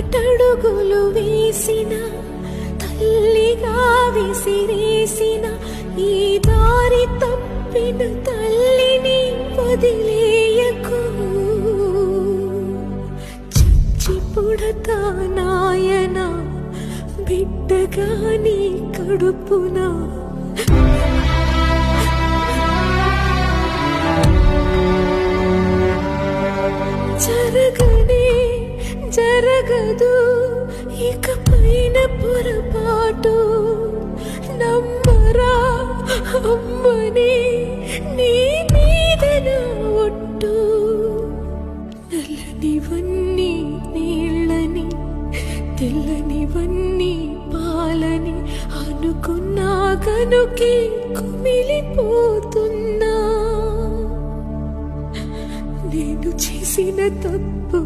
ఒకటడుగులు వేసిన తల్లిగా విసిరేసిన ఈ దారి తప్పిన తల్లిని వదిలేయకు. చచ్చి పుడతా నాయన బిడ్డగా నీ కడుపున. జరగనే జరగదు ఇక పైన పొరపాటు. నమ్మరా అమ్మని నీ మీద నా ఒట్టు. నల్లనివన్నీ నీళ్ళని తెల్లనివన్నీ పాలని అనుకున్నా కనుకే కుమిలిపోతున్నా. నేను చేసిన తప్పు